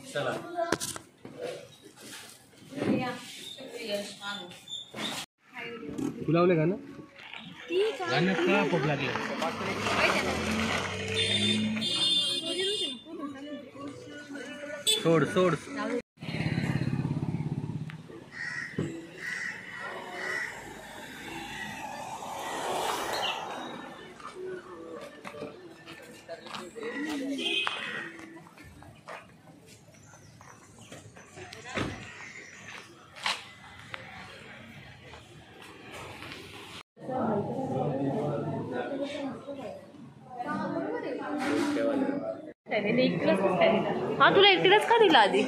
चला फुलावले का ना गाण्यात पप लागले सोड सोड हाँ तुला एकटीलाच का दिला आधी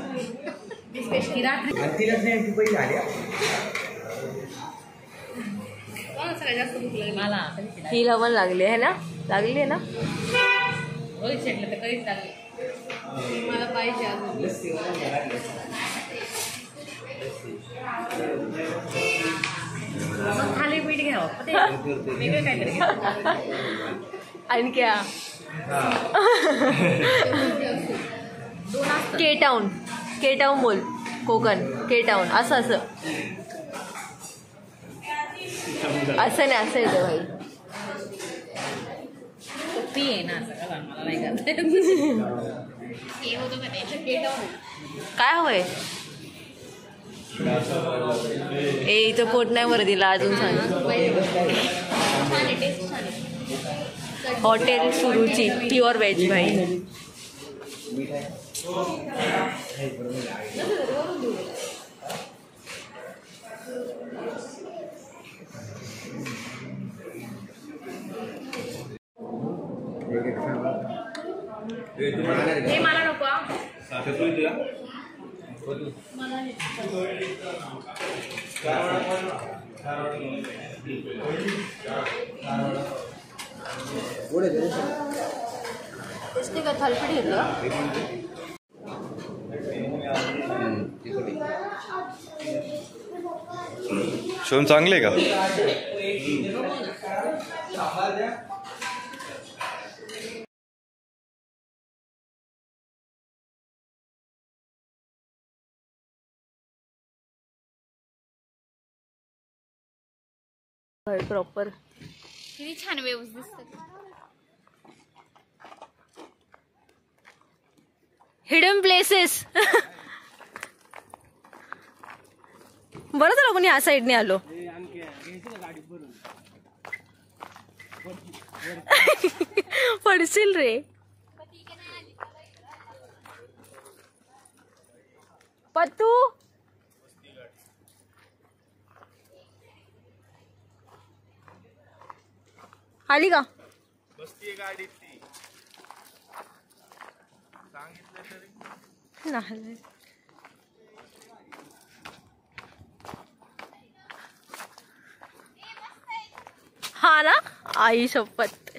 हिला पण लागली आहे ना लागली आहे ना मला पाहिजे खाली पीठ घ्यावं आणि क्या के टाउन बोल कोकण के टाउन असं असं असं नाही असं येतं भाई ती आहे ना मला नाही काय हवंय ए इथं पोट नाही वर दिला अजून सांग हॉटेल सुरुची प्युअर व्हेज भाई हे मला नको इसने का थालपीठ घेतलं शोन चांगले का प्रॉपर किती छान वेव्स दिसतात हिडन प्लेसेस बरं झालं कोणी या साईडने आलो पडशील रे पत्तू आली का बसतीये गाडीत ती सांगितलं तरी नाही हा ना आई शपथ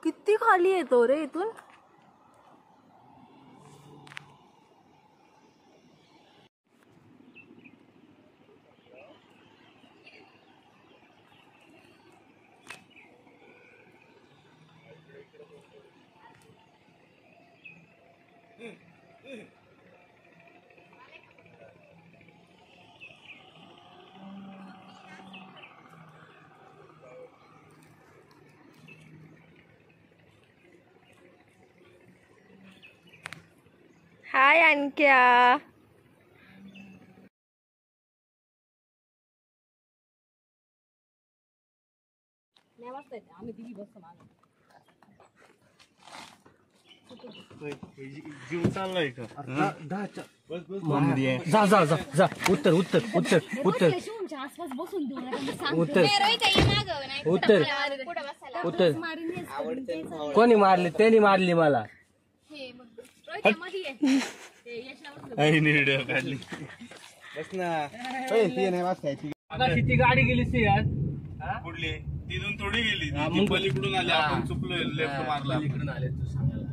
किती खाली येतो रे इथून हाय आणक्या जीव चाललाय का जा जा जा जा उत्तर उत्तर उत्तर उत्तर उत्तर उत्तर उत्तर कोणी मारले त्यांनी मारली मला काढली बस ना ती गाडी गेली ती आज कुठली तिथून थोडी गेली ती पलीकडून आली आपण चुकलो लेफ्ट मारला इकडून आले तू सांगायला.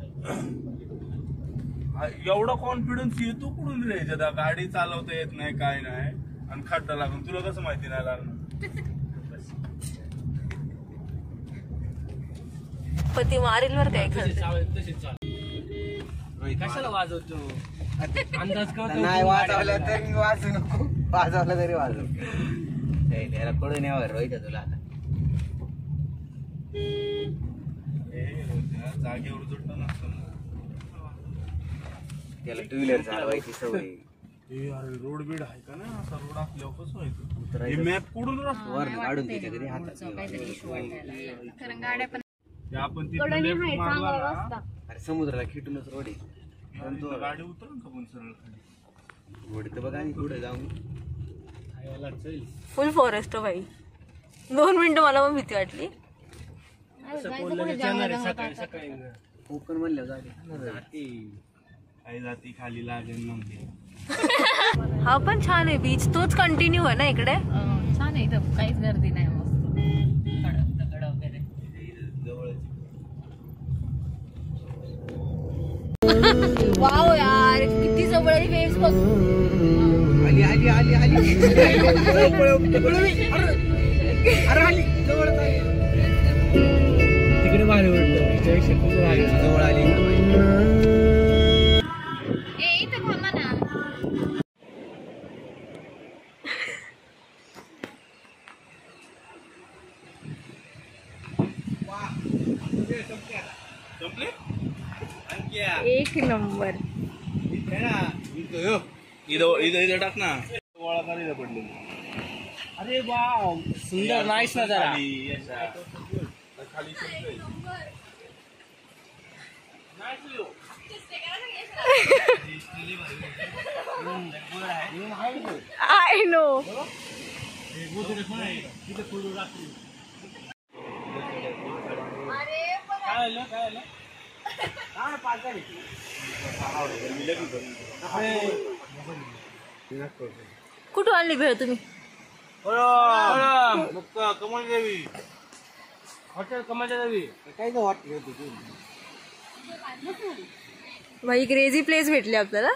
एवढा कॉन्फिडन्स येतो कुठून रे याच्यात गाडी चालवता येत नाही काय नाही आणि खड्डा लागून तुला कसं माहिती नाही लागणार पती मारेल वर काय कशाला वाजवतो अंदाज करतो नाही वाजवलं तरी वाजू नको वाजवलं तरी वाजव त्याला कळून यावर रोहित तुला आता जागेवर जुटलं नसतं त्याला टू व्हीलर चालवायची सवय अरे रोड बीड आहे का ना असा रोड असल्यावर कसं व्हायचं मॅप कुठून वर काढून त्याच्या घरी हातात आपण तिथून लेफ्ट मारला ना अरे समुद्राला खिटूनच रोड आहे गाडी उतरून का पण सरळ खाली रोड तर बघा आणि पुढे जाऊन फुल फॉरेस्ट भाई 2 मिनिटं मला पण भीती वाटली. कोकण म्हणलं जाते काही जाती खाली लागेल म्हणते हा पण छान आहे बीच तोच कंटिन्यू आहे ना इकडे. छान आहे इथं काहीच गर्दी नाही मस्त दगड वगैरे वाव यार किती जवळ वेव्स बघ. आली आली आली आली अरे आली जवळच आहे तिकडे भारी वाटतं जवळ आली इथं थांबा ना. एक नंबर. इथं टाक ना गोळा करायला पडले अरे वाव सुंदर नाईस ना जरा खाली आय नो. कुठून आणली भेळ तुम्ही? कमल देवी हॉटेल कमाच्या देवी काय वाटलं होती भाई क्रेझी प्लेस भेटली आपल्याला.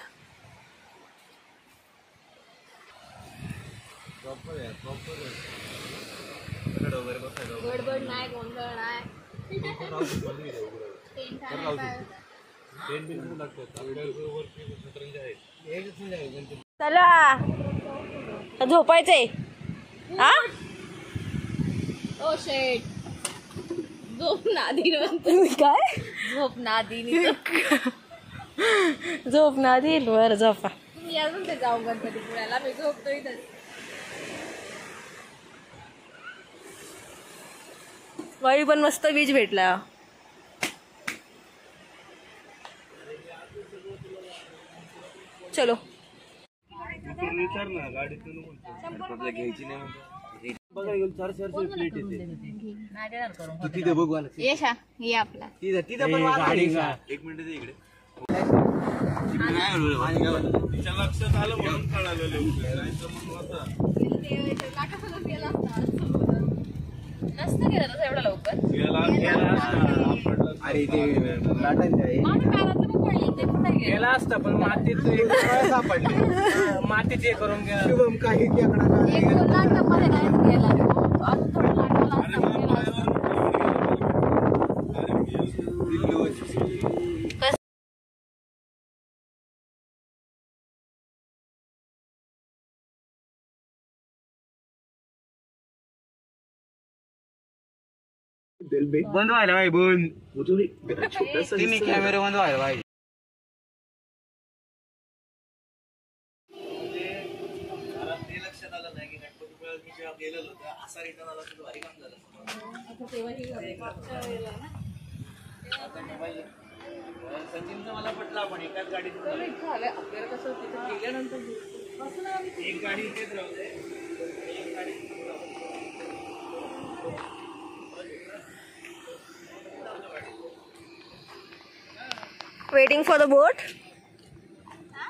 गडबड नाही गोंधळ नाही. चला झोपायचंय. हा ओ शेट झोप नादी काय झोप नादी झोप ना देईल वर झोपा. तुम्ही अजून ते जाऊ गणपती पुण्याला मी झोपतो इथं. वाई पण मस्त बीच भेटला. चलो विचार ना गाडीतून घ्यायची नाही बघा 400 प्लेट येते नाही देणार करून. तू तिथे बघू आला येशा ये आपला तिथं पण गाडी का एक मिनिट इकडे तिच्या लक्षात आलं म्हणून कळालं लवकर नाही तर मग आता नसतं गेलं तसं एवढं लवकर. अरे ते लाटांचं आहे माझ्या कानातलं पण पडली ते पण नाही गेलं. गेला असता पण मातीत सापडले मातीत हे करून गेला. शुभम काही केकडा एक लाटामध्ये नाही गेला अजून थोडं लाटायला असतं गेला असतं. बंद व्हायला भाई बंद तिन्ही कॅमेरा बंद व्हायला भाई. सचिनचं मला पटलं आपण एकाच गाडीत आपल्याला कसं तिथे गेल्यानंतर एक गाडी इथेच राहू दे एक गाडी waiting for the boat.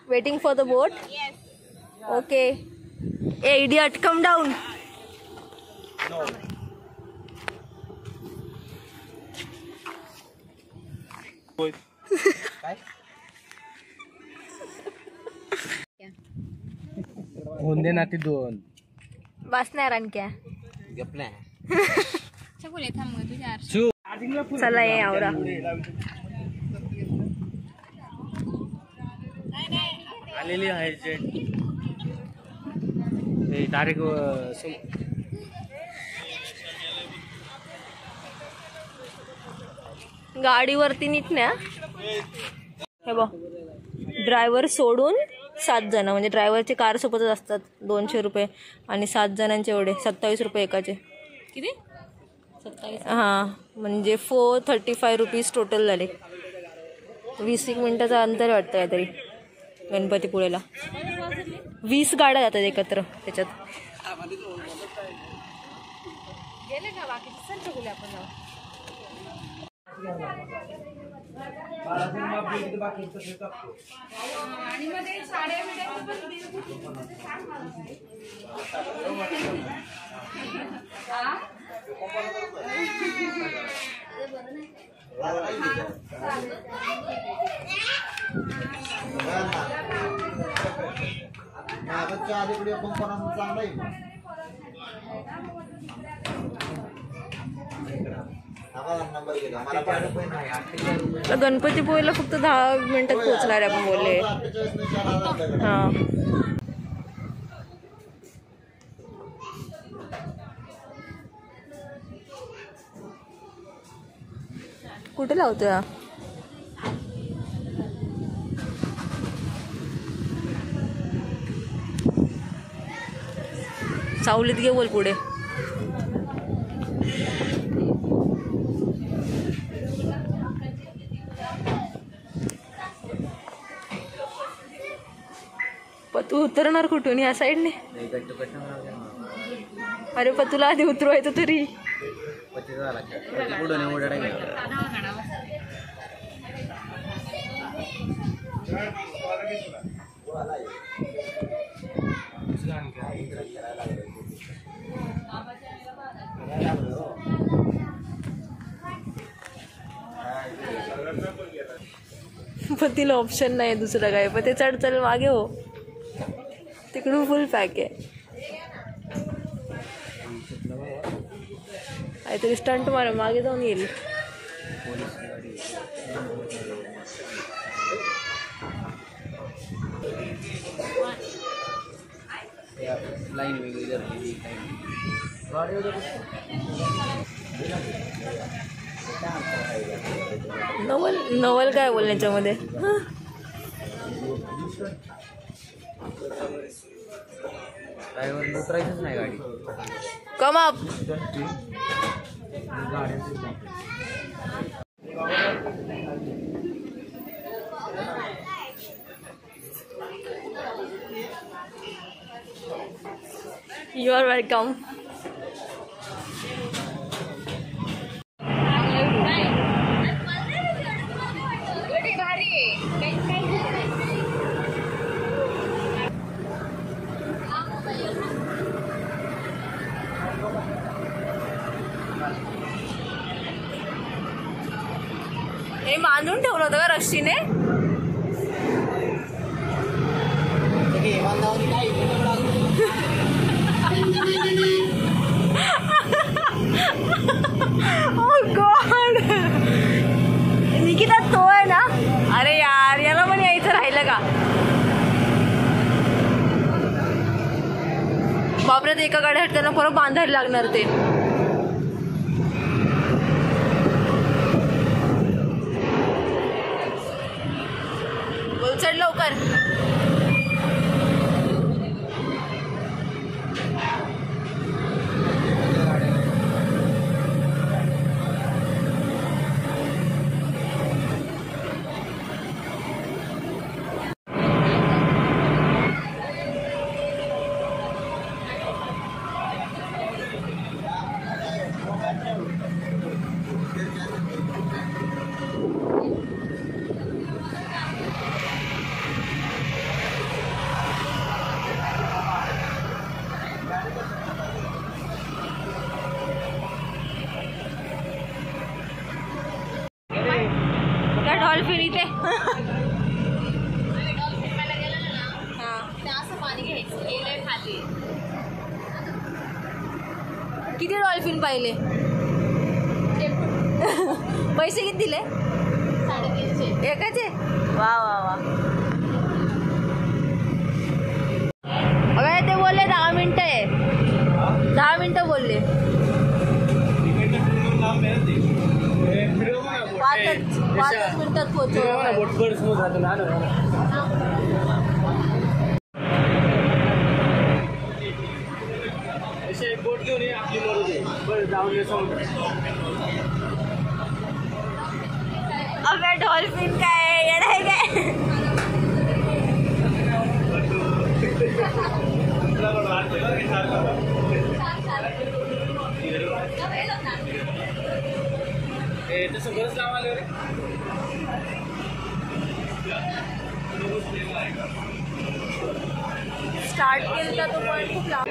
Waiting for the boat. Yes. Okay. Hey idiot, come down. काय होऊन दे ना ती 2. बसणार आणख्या गप नाही चकुले थांब गं, तुझ्या चला ये आवरा. आलेली आहे जेट डायरेक्ट गाडीवरती निघण्या. हे बघ, ड्रायव्हर सोडून 7 जण, म्हणजे ड्रायव्हरचे कार सोबतच असतात. 200 रुपये आणि 7 जणांचे एवढे 27 रुपये एकाचे. किती 27. हां, म्हणजे 435 रुपीज टोटल झाले. 20 मिनिटाचं अंतर वाटतं काहीतरी गणपतीपुळेला. 20 गाड्या जातात एकत्र त्याच्यात. गेले का बाकीचे सर चकुले आपण जाऊ. आणि मध्ये साड्या गणपतीपुळेला फक्त 10 मिनिटात पोहोचणार आहे आपण बोलले. हां, कुठे लावतोय हा? सावलीत घे बोल पुढे. तू उतरणार कुठून? या साईडने? अरे पण तुला आधी उतरवायचं तरी. पण तिला ऑप्शन नाही दुसरं काय. पण ते चढ चल मागे हो, तिकडून फुल पॅक आहे. काहीतरी स्टंट मार, मागे जाऊन येईल. लाईन वेगळी नवल नवल काय बोल याच्यामध्ये? ड्रायव्हर उतरायचंच नाही गाडी. Come up. You are welcome. हे बांधून ठेवलं होतं का रस्सीने? Oh God! निकिता तो आहे ना? अरे यार, याला पण यायचं राहिलं का? बापरे, एका गाड्या हटताना परत बांधायला लागणार ते. बोल चढ लवकर. डॉल्फिन इथे. असं पाणी घ्यायचं गेलंय खाली. किती डॉल्फिन पाहिले? पैसे किती दिले? 350 एकाचे. वा वा वा. अबे ते बोलले 10 मिनिटं आहे. 10 मिनिटं बोलले. 5 मिनिटात पोहोचलो. बोट घेऊन ये आपली मरू दे. बरं जाऊन ये समुद्र. अबे डॉल्फिन काय येणार आहे काय? तसं बरंच लावायला रे. स्टार्ट केलं तर तो पण खूप लांब.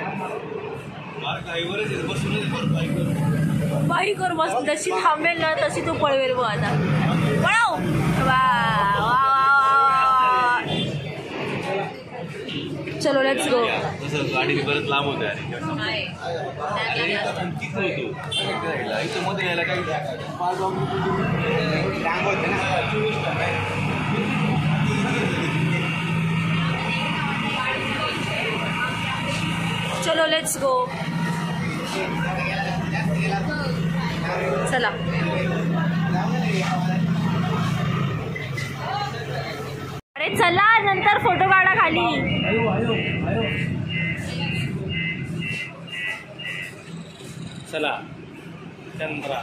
बाईकवर बस जशी थांबेल ना तशी तू पळवेल बघ आता. पळव. वा वा वा. चलो लेट्स गो. गाडी परत लांब होते चलो लेट्स गो. चला. अरे चला नंतर फोटो काढा खाली. चला चंद्रा.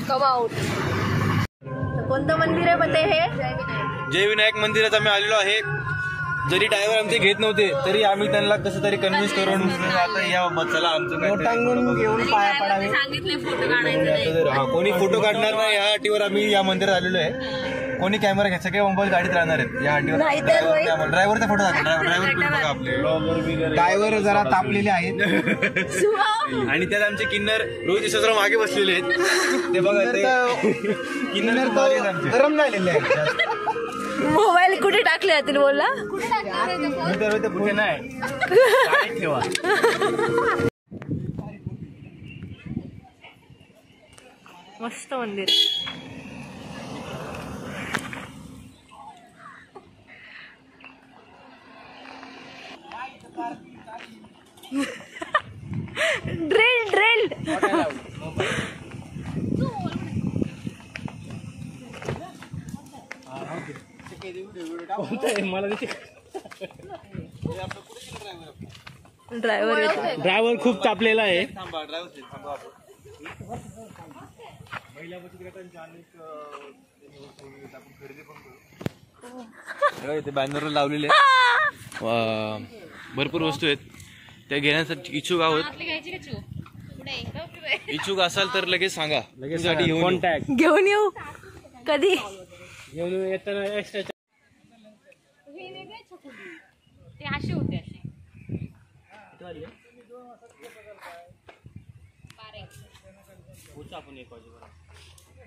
Come out. कोणतं मंदिर आहे पण हे? जय विनायक मंदिरात आम्ही आलेलो आहे. जरी ड्रायव्हर आमचे घेत नव्हते तरी आम्ही त्यांना कसं तरी कन्व्हिन्स करून आता या चला आमचं घेऊन पाया पडावे. सांगितले फोटो काढायचे. हा कोणी फोटो काढणार नाही या अटीवर आम्ही या मंदिरात आलेलो आहे. कोणी कॅमेरा घ्यायचं सगळे मोबाईल गाडीत राहणार आहेत या अटीवर. ड्रायव्हरचा फोटो ड्रायव्हर आपले ड्रायव्हर जरा तापलेले आहेत. आणि त्यात आमचे किन्नर रोहित यशवंतराव मागे बसलेले आहेत. ते बघा ते किन्नर गरम झालेले आहेत. मोबाईल कुठे टाकले जातील बोला. कुठे नाही ठेवा. मस्त मंदिर. ड्रिल. मला ड्रायव्हर खूप तापलेला आहे. ते बॅनरला लावलेले भरपूर वस्तू आहेत त्या घेण्यासाठी इच्छुक आहोत. इच्छुक असाल तर लगेच सांगा. लगेच कॉन्टॅक्ट घेऊन येऊ. कधी घेऊन येताना एक्स्ट्रा. ते असे होते असे.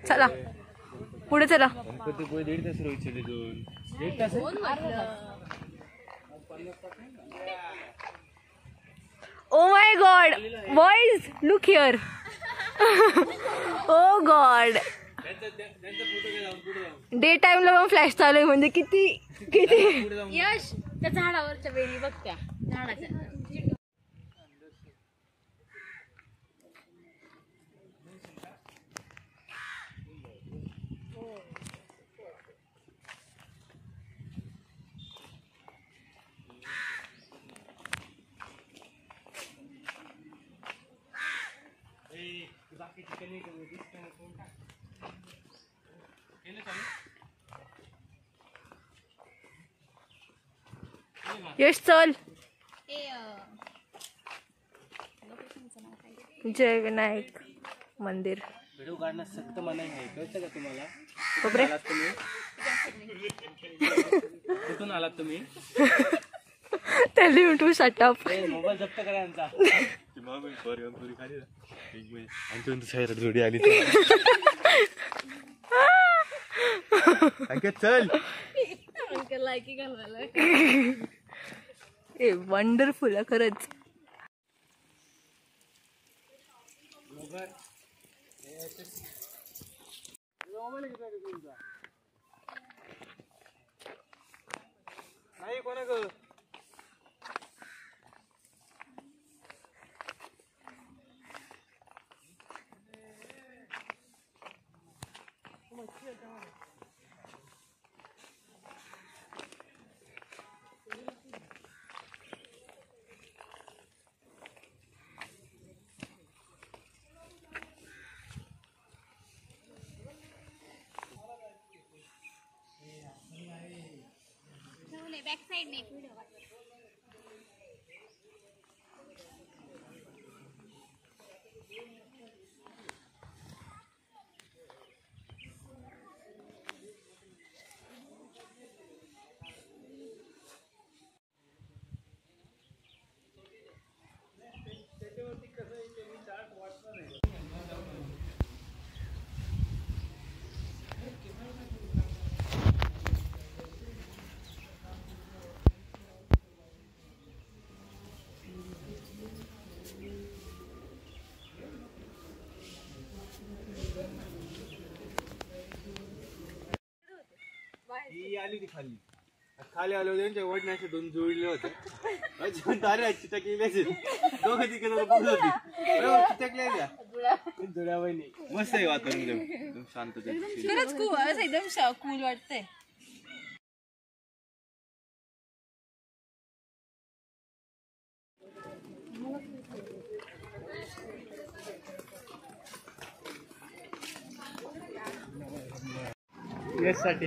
चला पुढे चला. गणपतीपुळे 1.5 तास रोहित तिथून. 1 तास. Oh my god boys look here. Oh god day टाइमला पण फ्लॅश चालू आहे म्हणजे किती किती. यश त्या झाडावरच्या वेली बघ त्या झाडाच्या. यश चल. जय विनायक मंदिर. व्हिडिओ काढणं सक्त मनाई आहे, कळतं का तुम्हाला? बापरे. कुठून आलात तुम्ही? Tell you to shut up. Mobile जप्त करा यांचा. जोडी आली चल. ए वंडरफुल आहे खरंच. नाही कोणा ग बॅक साइड ने व्हिडिओ. ही आली ती खाली खाली आले होते त्यांच्या वडिलांचे दोन जोडले होते. अरे चिटकलेले दोघं तिकडे बघत होती. चिटकलेल्या जुळ्या वहिनी. मस्त आहे वातावरण एकदम शांत. खरंच खूप एकदम कूल वाटतंय. यासाठी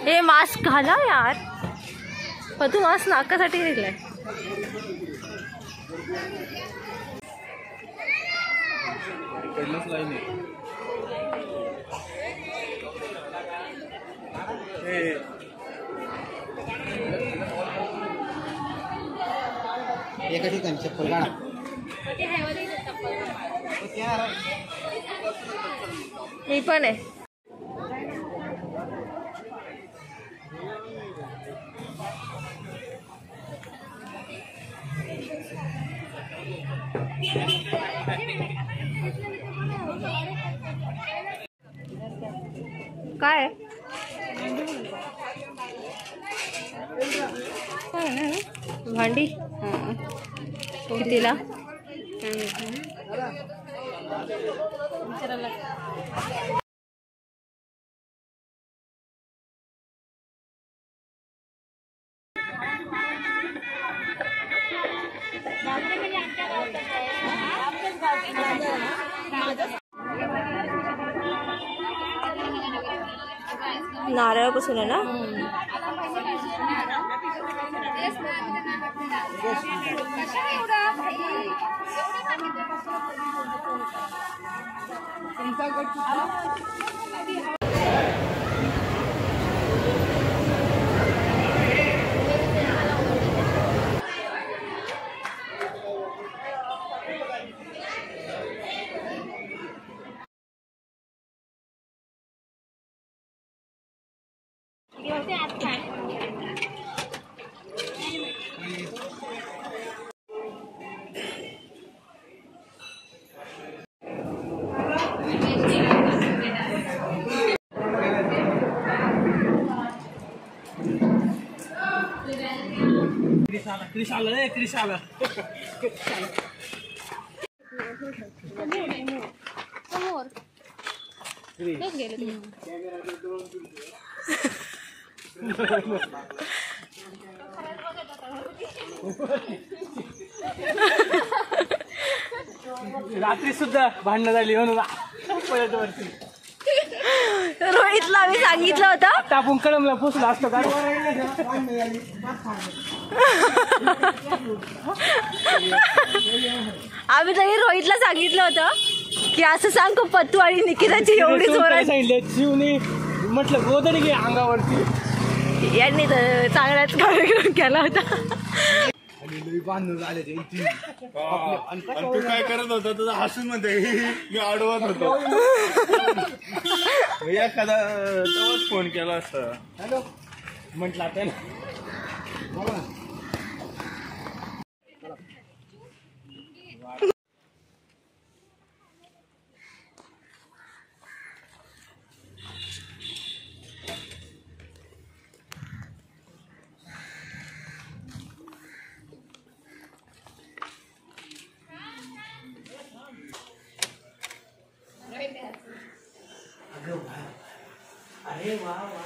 हे मास्क घाला यार. पण तू मास्क नाकासाठी घेतलाय. लाईन आहे. एका ठिकाणी चप्पल काढा. मी पण आहे. काय भांडी कितीला? नारळापासून आहे ना? क्रिश आलं क्रिश आलं. रात्री सुद्धा भांडणं झाली म्हणून परत वरती रोहितला आम्ही सांगितलं होतं टापून कळमला पोचला असतो का. आम्ही तरी रोहितला सांगितलं होतं की असं सांग खूप पत्तू आणि निकिताची एवढी जोरात. सांगितलं शिवने म्हटलं गोदडी घे अंगावरती. यांनी तर चांगलाच कार्यक्रम केला होता. आणि तू काय करत होता तुझा हसून म्हणते मी अडवत होतो. एखादा तेव्हाच फोन केला असता. हॅलो म्हटलं त्याला. अरे वा वा वा.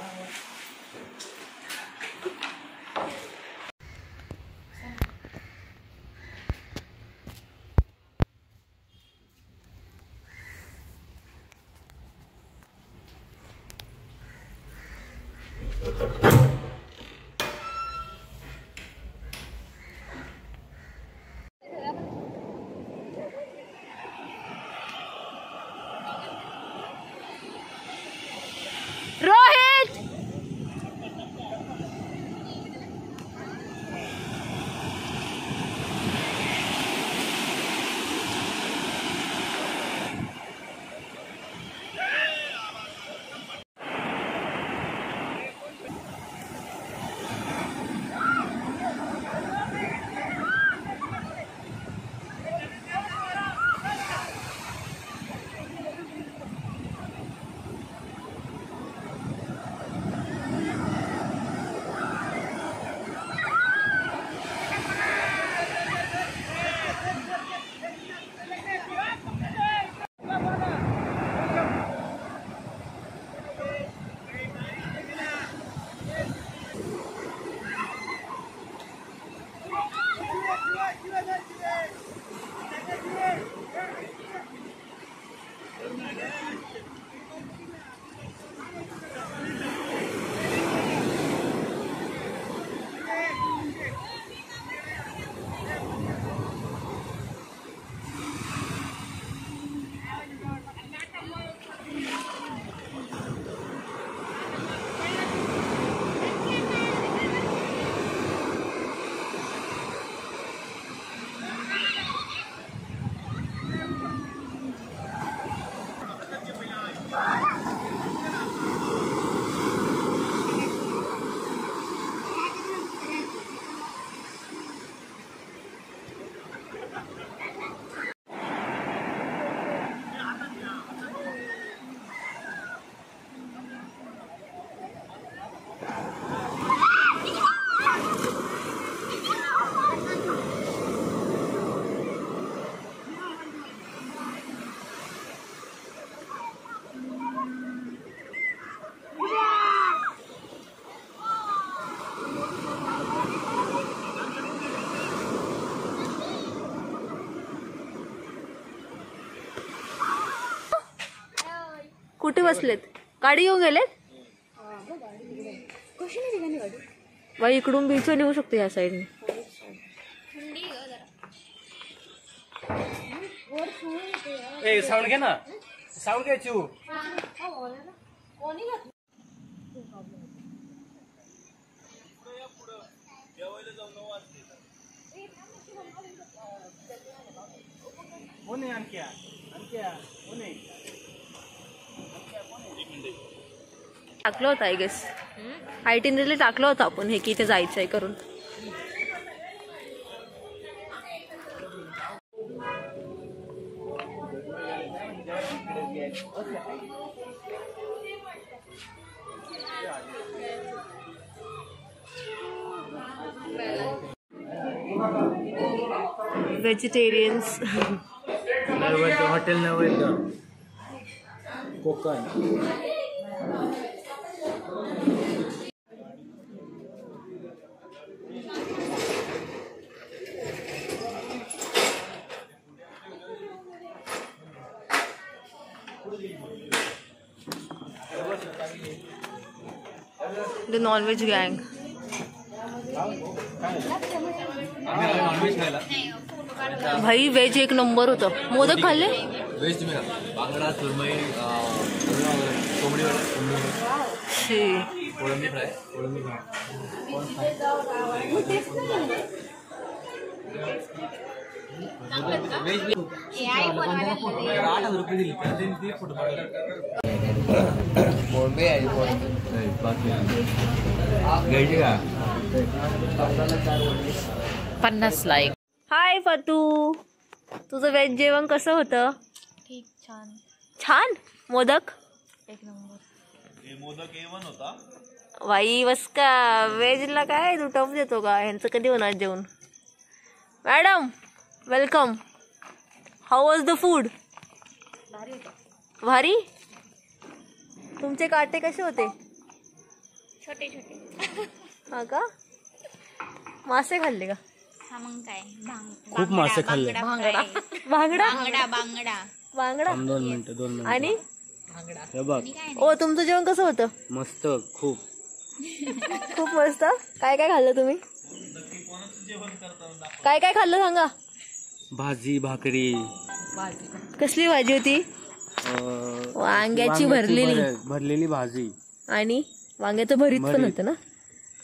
रोहित कुठे बसलेत? गाडी घेऊन गेलेत? बाई इकडून बीच निघू शकतो या साईडने. ए साऊंड घे ना. साऊंड घे चिऊ. टाकलं होतं आय गेस. आयटिनरीला टाकलं होतं आपण हे की इथे जायचंय करून. व्हेजिटेरियन्स. नैवेद्य हॉटेल नैवेद्य कोकण. द नॉनव्हेज गँग. भाई व्हेज एक नंबर होतं. मोदक खाल्ले? वेज तुम्ही बांगडा सुरमई कोंबडी कोळंबी फ्राय ₹8,000 दिली बोंबे आहे घ्यायची का 50 लाईक. हाय फतू, तुझं व्हेज जेवण कसं होतं? ठीक, छान, छान. मोदक एक नंबर. मोदक A1 होता. बाई बस का, व्हेजला काय तू टफ देतो का? ह्यांचं कधी होणार जेवण? Madam welcome. How was the food? भारी. तुमचे काटे कसे होते? छोटे छोटे. हा का? मासे खाल्ले का? हा मग काय, खूप मासे खाल्ले. बांगडा बांगडा. बांगडा. 2 मिनिटं आणि हे बघ. ओ तुमचं जेवण कसं होतं? मस्त. खूप खूप मस्त. काय काय खाल्लं तुम्ही? काय काय खाल्लं सांगा. भाजी भाकरी. कसली भाजी होती? वांग्याची भरलेली भाजी आणि वांग्याचं भरीत पण होतं ना,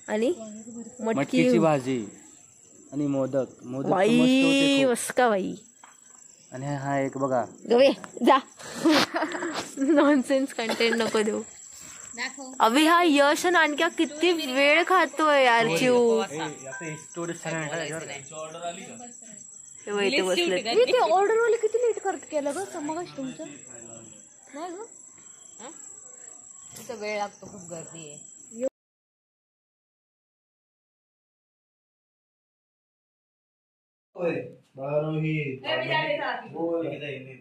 आणि मटकीची भाजी आणि मोदक. मोदक बाई बस का बाई. आणि हा एक बघा. गवे जा. नॉनसेन्स कंटेंट नको देऊ. अभि हा यश आणि आणख्या किती वेळ खातोय यार चिव. ते ऑर्डर वाले किती लेट करत केलं ग मग तुमचं? नाही ग, वेळ लागतो, खूप गर्दी आहे.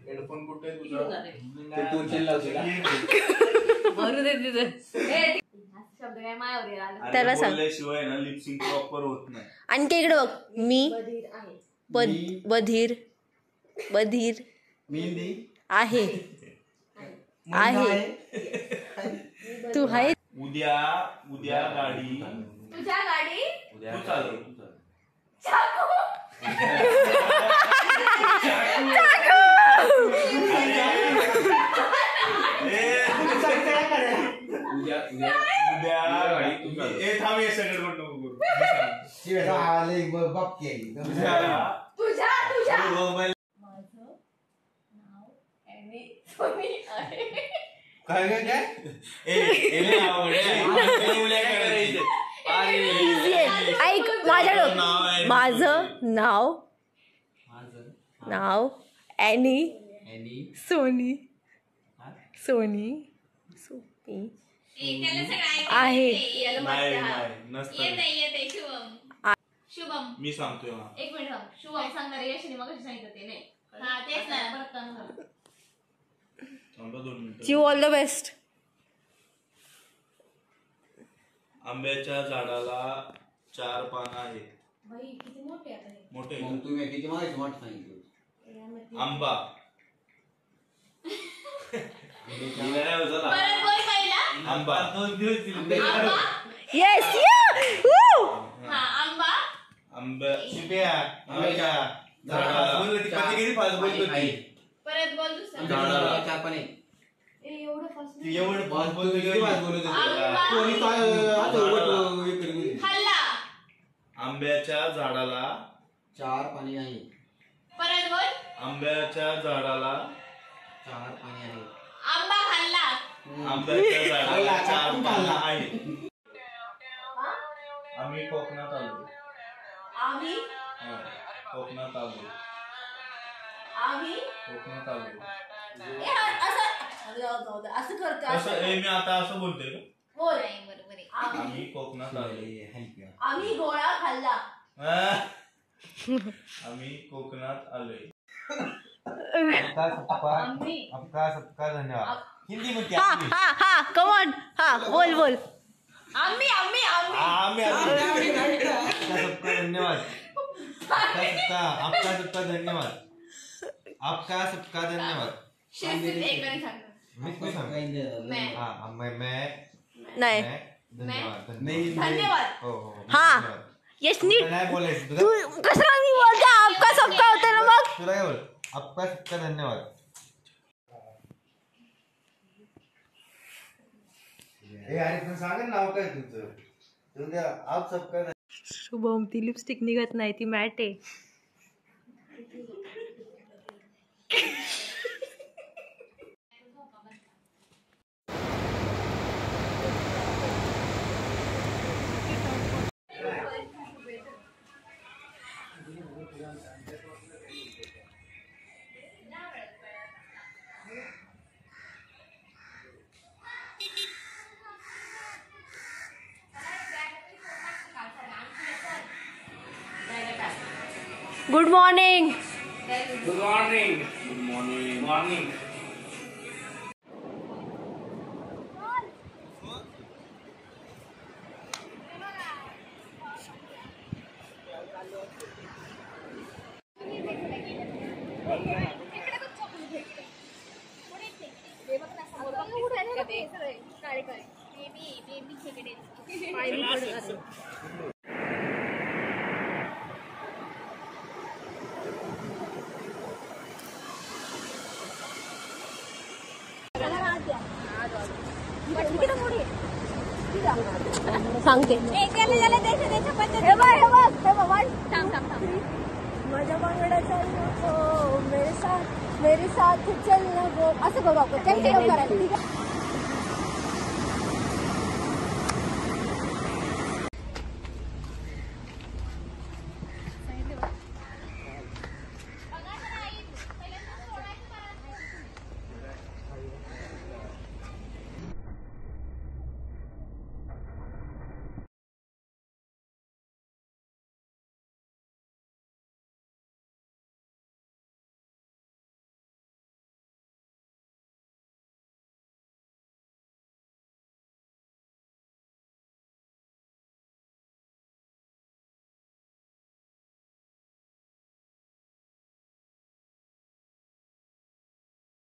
हेडफोन कुठे तुझा? त्याला सांग. शिवाय ना लिपसिंग प्रॉपर होत नाही. आणखी इकडे बघ. मी बधीर बधीर आहे आहे. तू आहे. उद्या गाडी. तुझ्या गाडी तू चालव. ऐक माझ्याकडं. माझं नाव ॲनी सोनी सोपी आहे. शुभम मी सांगतोय. एक मिनिट शुभम सांगणार. यशने मग सांगितलं ते नाही. हा तेच ना. चिव ऑल द बेस्ट. आंब्याच्या झाडाला 4 पानं आहेत. किती मोठे आता हे. मोठे तुम्ही किती मोठं सांगितलं? आंबा. आंबा. येस. आंब्या शिप्या आंब्याच्या झाडाला परत बोल दुसरं. झाडाला 4 पाने. एवढं फास्ट बोलतो. आंब्याच्या झाडाला 4 पाने आहे. परत बोल. आंब्याच्या झाडाला 4 पाने आहे. आंबा खाल्ला. आंब्याच्या झाडाला 4 पानं आहेत. आम्ही कोकणात आलो. कोकणात आलो. असं करतो. असं मी आता असं बोलतोय का? बरोबर आहे. आम्ही कोकणात आलो. आम्ही गोळा खाल्ला. आम्ही कोकणात आलोय. आपका सबका धन्यवाद. हिंदी मध्ये हा हा हा कमॉन हा बोल बोल. आम्ही आपका सबका धन्यवाद. आपका सबका धन्यवाद. आपका सबका धन्यवाद. मैं नाही धन्यवाद. हो हो. हा यश नीट नाही बोलायचं तू तुला. कसं मी बोलते आपका सबका होते ना मग. तुला काय बोल. आपका सबका धन्यवाद. हे अरे पण सांग नाव काय तुझं. तुझ्या आप सबका शुभम ती लिपस्टिक निघत नाही ती मॅट आहे. Good morning. सांगते माझ्या बांगड्याचा मेरे साथ चल ना गो असं करू आपण.